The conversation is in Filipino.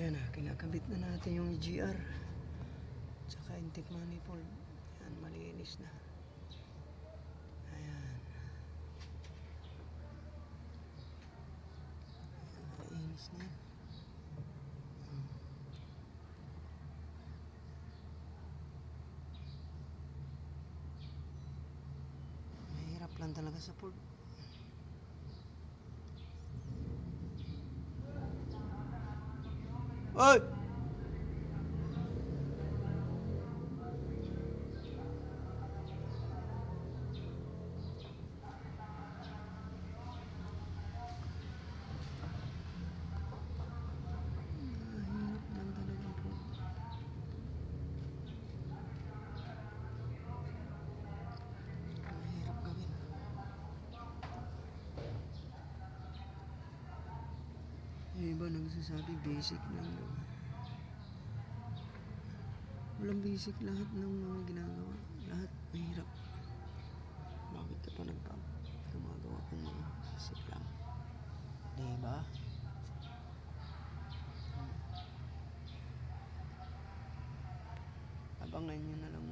Ayan na, kinakabit na natin yung EGR tsaka intake manifold. Ayan, malinis na. Ayan. Malinis na yan. Mahirap lang talaga sa Ford. Oy! Yung iba nagsasabi basic lang daw. Walang basic, lahat ng mga ginagawa. Lahat mahirap. Bakit ka pa gumagawa kung mga basic lang? Diba? Abangan nyo na lang